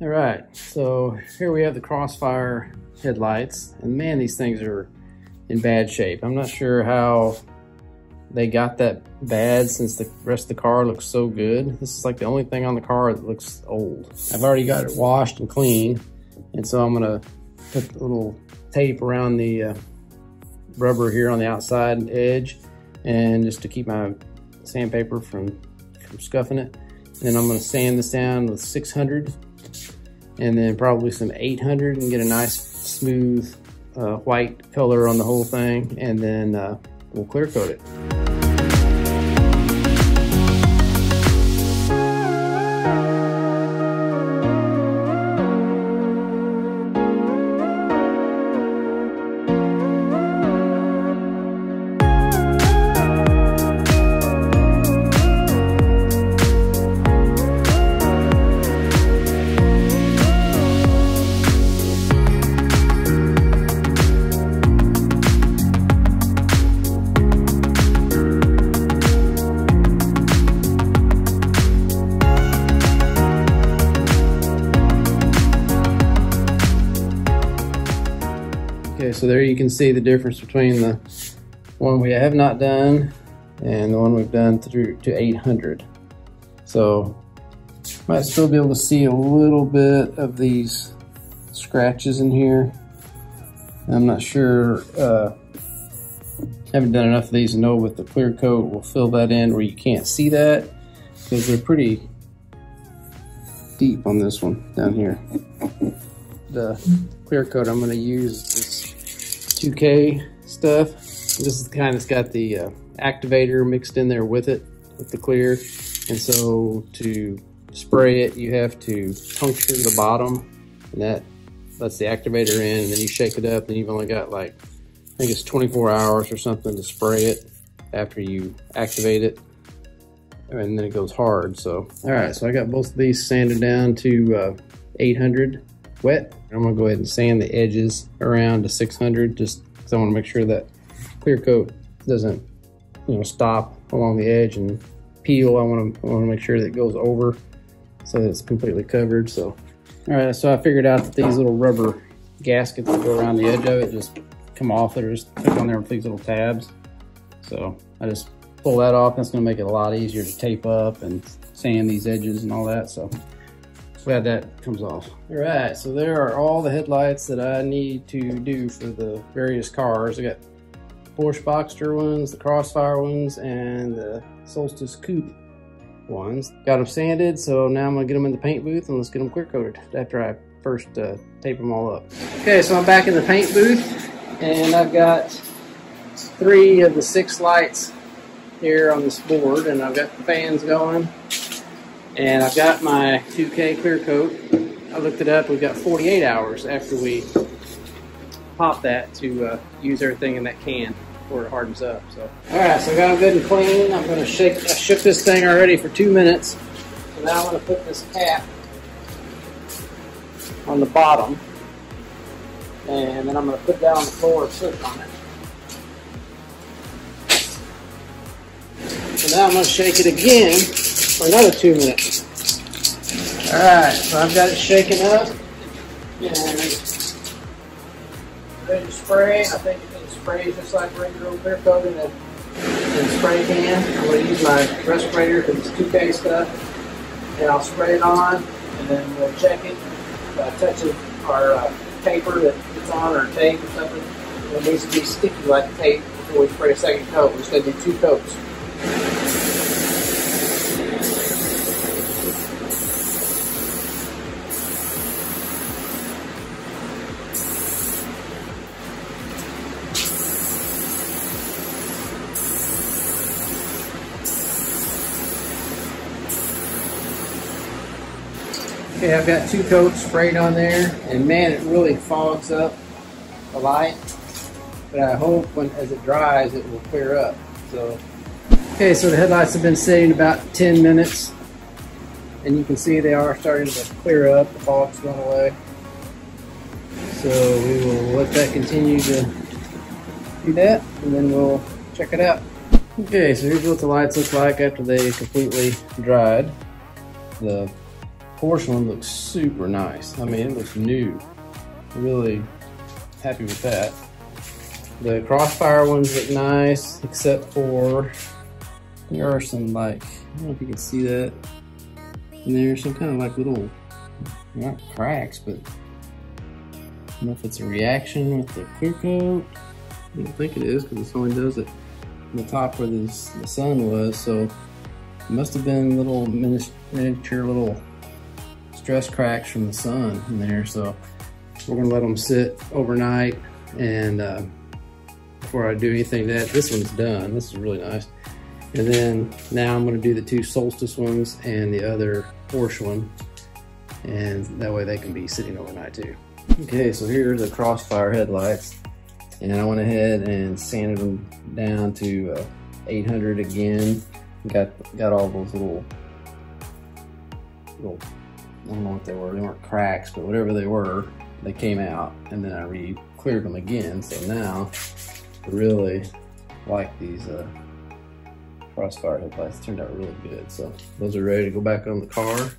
All right, so here we have the Crossfire headlights, and man, these things are in bad shape. I'm not sure how they got that bad since the rest of the car looks so good. This is like the only thing on the car that looks old. I've already got it washed and clean, and so I'm gonna put a little tape around the rubber here on the outside edge, and just to keep my sandpaper from scuffing it. And then I'm gonna sand this down with 600, and then probably some 800, and get a nice smooth white color on the whole thing, and then we'll clear coat it. Okay, so there you can see the difference between the one we have not done and the one we've done through to 800. So might still be able to see a little bit of these scratches in here. I'm not sure, haven't done enough of these to know with the clear coat will fill that in where you can't see that, because they're pretty deep on this one down here. The clear coat I'm going to use this 2K stuff. This is the kind that's got the activator mixed in there with it, with the clear. And so to spray it, you have to puncture the bottom, and that lets the activator in, and then you shake it up, and you've only got like, I think it's 24 hours or something to spray it after you activate it, and then it goes hard. So, all right, so I got both of these sanded down to 800 wet. I'm gonna go ahead and sand the edges around to 600, just because I want to make sure that clear coat doesn't, stop along the edge and peel. I want to make sure that it goes over so that it's completely covered. So, all right, so I figured out that these little rubber gaskets that go around the edge of it just come off. They're just stuck on there with these little tabs. So I just pull that off. That's gonna make it a lot easier to tape up and sand these edges and all that. So glad that comes off. All right, so there are all the headlights that I need to do for the various cars. I got Porsche Boxster ones, the Crossfire ones, and the Solstice Coupe ones. Got them sanded, so now I'm gonna get them in the paint booth and let's get them clear coated after I first tape them all up. Okay, so I'm back in the paint booth, and I've got 3 of the 6 lights here on this board, and I've got the fans going. And I've got my 2K clear coat. I looked it up. We've got 48 hours after we pop that to use everything in that can before it hardens up. So, all right, so I got them good and clean. I'm going to shake. I shook this thing already for 2 minutes. So now I'm going to put this cap on the bottom, and then I'm going to put that on the floor and slip on it. So now I'm going to shake it again for another 2 minutes. All right, so I've got it shaken up and ready to spray. I think it can spray just like regular clear coat in a spray can. I'm going to use my respirator for this 2K stuff, and I'll spray it on, and then we'll check it by touching our paper that it's on, or tape or something. It needs to be sticky like tape before we spray a second coat. We're just going to do 2 coats. Okay, I've got 2 coats sprayed on there, and man, it really fogs up the light. But I hope as it dries, it will clear up. So, okay, so the headlights have been sitting about 10 minutes, and you can see they are starting to clear up. The fog's gone away. So we will let that continue to do that, and then we'll check it out. Okay, so here's what the lights look like after they completely dried. The Porsche one looks super nice. I mean, it looks new. Really happy with that. The Crossfire ones look nice, except for there are some, like, I don't know if you can see that. And there's some kind of like little, not cracks, but I don't know if it's a reaction with the clear coat. I don't think it is, because it only does it on the top where the sun was. So it must have been little miniature little stress cracks from the sun in there. So we're gonna let them sit overnight, and before I do anything to that, this one's done. This is really nice. And then now I'm gonna do the two Solstice ones and the other Porsche one, and that way they can be sitting overnight too. Okay, so here are the Crossfire headlights, and I went ahead and sanded them down to 800 again. Got all those little, I don't know what they were. They weren't cracks, but whatever they were, they came out, and then I re-cleared them again. So now I really like these Crossfire headlights. Turned out really good. So those are ready to go back on the car.